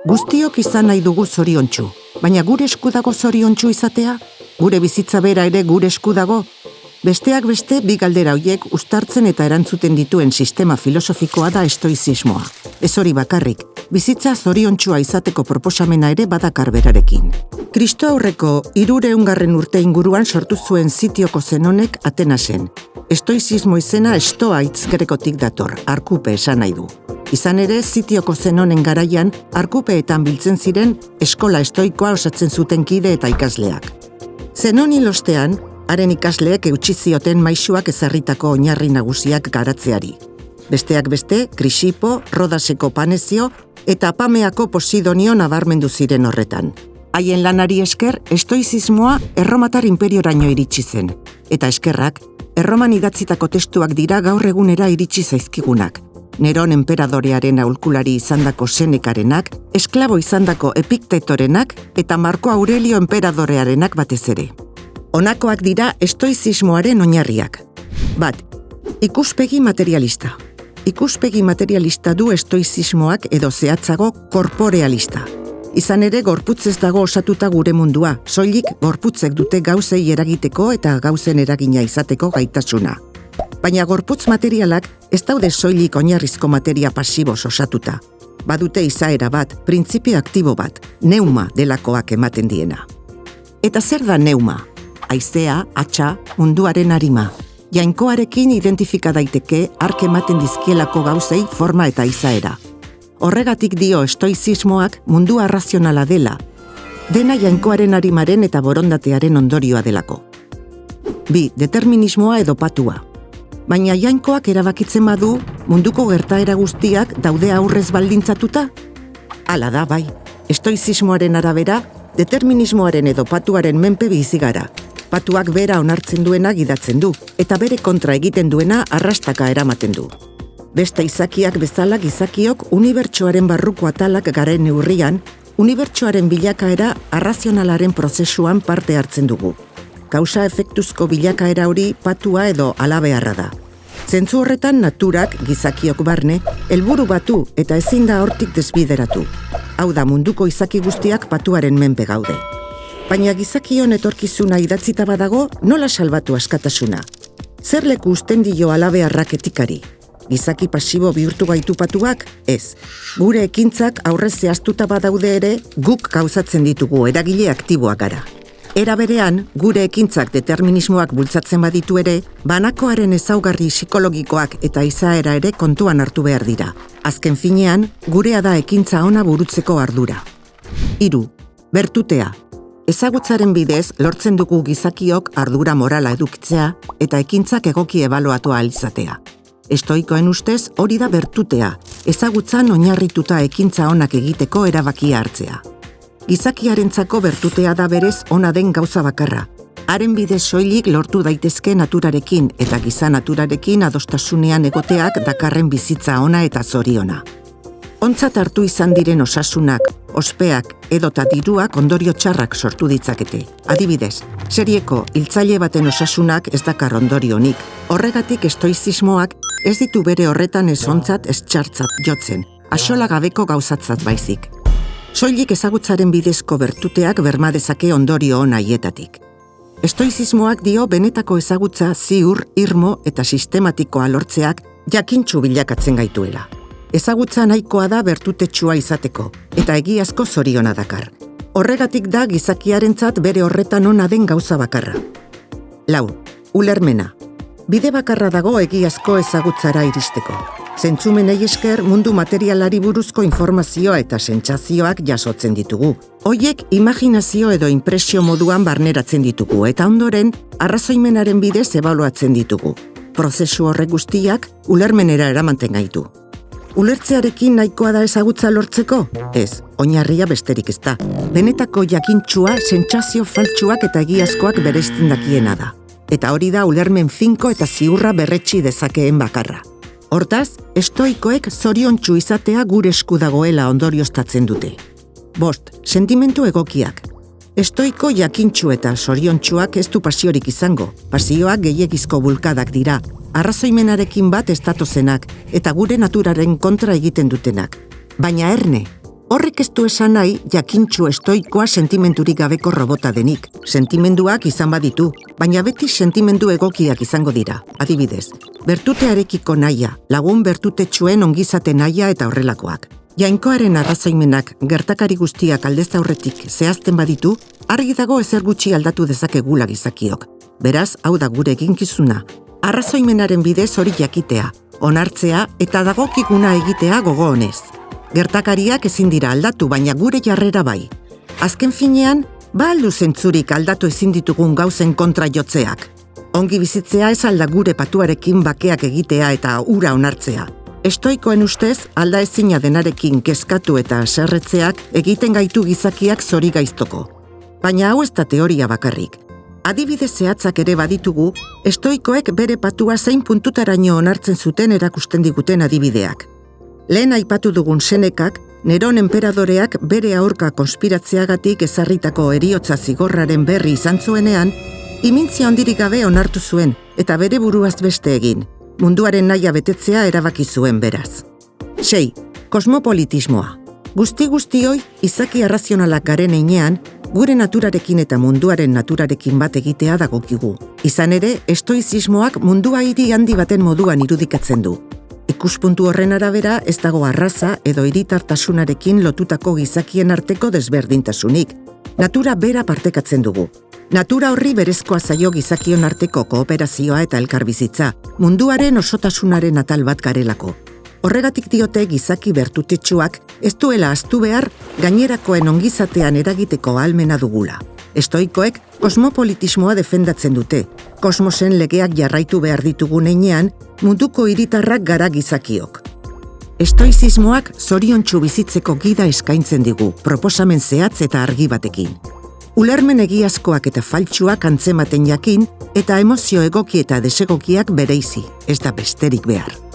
Guztiok izan nahi dugu zoriontsu, baina gure esku dago zoriontsu izatea? Gure bizitza bera ere gure esku dago? Besteak beste, bi galdera horiek uztartzen eta erantzuten dituen sistema filosofikoa da estoizismoa. Ez hori bakarrik, bizitza zoriontsua izateko proposamena ere badakar berarekin. Kristo aurreko 300. urte inguruan sortu zuen Zitioko Zenonek Atenasen. Estoizismo izena estoa hitz grekotik dator, arkupe esan nahi du. Izan ere, Zitioko Zenonen garaian, arkupeetan biltzen ziren eskola estoikoa osatzen zuten kide eta ikasleak. Zenon hil ostean, haren ikasleek eutsi zioten maisuak ezarritako oinarri nagusiak garatzeari. Besteak beste, Krisipo, Rodaseko Panezio eta Apameako Posidonio nabarmendu ziren horretan. Haien lanari esker, estoizismoa Erromatar inperioraino iritsi zen. Eta eskerrak, Erroman idatzitako testuak dira gaur egunera iritsi zaizkigunak. Neron enperadorearen aholkulari izandako Senekarenak, esklabo izandako Epiktetorenak eta Marko Aurelio enperadorearenak batez ere. Honakoak dira estoizismoaren oinarriak. Bat, ikuspegi materialista. Ikuspegi materialista du estoizismoak edo zehatzago korporealista. Izan ere, gorputz ez dago osatuta gure mundua, soilik gorputzek dute gauzei eragiteko eta gauzen eragina izateko gaitasuna. Baina gorputz materialak ez daude soilik oinarrizko materia pasiboz osatuta. Badute izaera bat, printzipio aktibo bat, neuma delakoak ematen diena. Eta zer da neuma? Haizea, hatsa, munduaren arima. Jainkoarekin identifika daiteke hark ematen dizkielako gauzei forma eta izaera. Horregatik dio estoizismoak mundua arrazionala dela, dena jainkoaren arimaren eta borondatearen ondorioa delako. 2. Determinismoa edo patua. Baina jainkoak erabakitzen badu, munduko gertaera guztiak daude aurrez baldintzatuta? Hala da, bai. Estoizismoaren arabera, determinismoaren edo patuaren menpe bizi gara. Patuak bera onartzen duena gidatzen du, eta bere kontra egiten duena arrastaka eramaten du. Beste izakiak bezala gizakiok unibertsoaren barruko atalak garen neurrian, unibertsoaren bilakaera arrazionalaren prozesuan parte hartzen dugu. Kausa efektuzko bilakaera hori patua edo halabeharra da. Zentzu horretan naturak, gizakiok barne, helburu batu eta ezin da hortik desbideratu. Hau da munduko izaki guztiak patuaren menpe gaude. Baina gizakion etorkizuna idatzita badago, nola salbatu askatasuna? Zer leku uzten dio halabeharrak etikari? Gizaki pasibo bihurtu gaitu patuak? Ez. Gure ekintzak aurrez zehaztuta badaude ere, guk gauzatzen ditugu eragile aktiboak gara. Era berean, gure ekintzak determinismoak bultzatzen baditu ere, banakoaren ezaugarri psikologikoak eta izaera ere kontuan hartu behar dira. Azken finean, gurea da ekintza ona burutzeko ardura. 3. Bertutea. Ezagutzaren bidez, lortzen dugu gizakiok ardura morala edukitzea eta ekintzak egoki ebaluatu ahal izatea. Estoikoen ustez hori da bertutea, ezagutzan oinarrituta ekintza onak egiteko erabakia hartzea. Gizakiarentzako bertutea da berez ona den gauza bakarra. Haren bidez soilik lortu daitezke naturarekin eta giza naturarekin adostasunean egoteak dakarren bizitza ona eta zoriona. Ontzat hartu izan diren osasunak, ospeak edota diruak ondorio txarrak sortu ditzakete. Adibidez, serieko hiltzaile baten osasunak ez dakar ondorionik. Horregatik estoizismoak ez ditu bere horretan ez ontzat ez txartzat jotzen, axola gabeko gauzatzat baizik. Soilik ezagutzaren bidezko bertuteak berma dezake ondorio ona haietatik. Estoizismoak dio benetako ezagutza ziur, irmo eta sistematikoa lortzeak jakintsu bilakatzen gaituela. Ezagutza nahikoa da bertutetsua izateko, eta egiazko zoriona dakar. Horregatik da gizakiarentzat bere horretan ona den gauza bakarra. 4. Ulermena. Bide bakarra dago egiazko ezagutzara iristeko. Zentzumenei esker mundu materialari buruzko informazioa eta sentsazioak jasotzen ditugu. Hoiek imaginazio edo inpresio moduan barneratzen ditugu, eta ondoren arrazoimenaren bidez ebaluatzen ditugu. Prozesu horrek guztiak ulermenera eramanten gaitu. Ulertzearekin nahikoa da ezagutza lortzeko? Ez, oinarria besterik ez da. Benetako jakintsua, sentsazio faltsuak eta egiazkoak bereizten dakiena da. Eta hori da ulermen finko eta ziurra berretsi dezakeen bakarra. Hortaz, estoikoek zoriontsu izatea gure esku dagoela ondorioztatzen dute. 5. Sentimentu egokiak. Estoiko jakintsu eta zoriontsuak ez du pasiorik izango. Pasioak gehiegizko bulkadak dira, arrazoimenarekin bat ez datozenak eta gure naturaren kontra egiten dutenak. Baina erne, Horrek ez du esan nahi jakintsu estoikoa sentimendurik gabeko robota denik. Sentimenduak izan baditu, baina beti sentimendu egokiak izango dira. Adibidez, bertutearekiko nahia, lagun bertutetxuen ongizate nahia eta horrelakoak. Jainkoaren arrazoimenak gertakari guztiak aldez aurretik zehazten baditu, argi dago ezer gutxi aldatu dezakegula gizakiok. Beraz, hau da gure eginkizuna. Arrazoimenaren bidez hori jakitea, onartzea eta dagokiguna egitea gogo honez. Gertakariak ezin dira aldatu, baina gure jarrera bai. Azken finean, ba aldu zentzurik aldatu ezin ditugun gauzen kontra jotzeak. Ongi bizitzea ez alda gure patuarekin bakeak egitea eta ura onartzea. Estoikoen ustez, alda ezina denarekin kezkatu eta haserretzeak egiten gaitu gizakiak zori gaiztoko. Baina hau ez da teoria bakarrik. Adibide zehatzak ere baditugu, estoikoek bere patua zein puntutaraino onartzen zuten erakusten diguten adibideak. Lehen aipatu dugun Senekak, Neron enperadoreak bere aurka konspiratzeagatik ezarritako heriotza zigorraren berri izan zuenean, imintzia handirik gabe onartu zuen eta bere buruaz beste egin. Munduaren nahia betetzea erabaki zuen beraz. 6. Kosmopolitismoa. Guzti-guztioi, izaki arrazionalak garen heinean, gure naturarekin eta munduaren naturarekin bat egitea dagokigu. Izan ere, estoizismoak mundua hiri handi baten moduan irudikatzen du. Ikuspuntu horren arabera ez dago arraza edo hiritartasunarekin lotutako gizakien arteko desberdintasunik. Natura bera partekatzen dugu. Natura horri berezkoa zaio gizakion arteko kooperazioa eta elkarbizitza, munduaren osotasunaren atal bat garelako. Horregatik diote gizaki bertutetsuak ez duela ahaztu behar gainerakoen ongizatean eragiteko ahalmena dugula. Estoikoek kosmopolitismoa defendatzen dute. Kosmosen legeak jarraitu behar ditugun heinean, munduko hiritarrak gara gizakiok. Estoizismoak zoriontsu bizitzeko gida eskaintzen digu, proposamen zehatz eta argi batekin. Ulermen egiazkoak eta faltsuak antzematen jakin eta emozio egoki eta desegokiak bereizi, ez da besterik behar.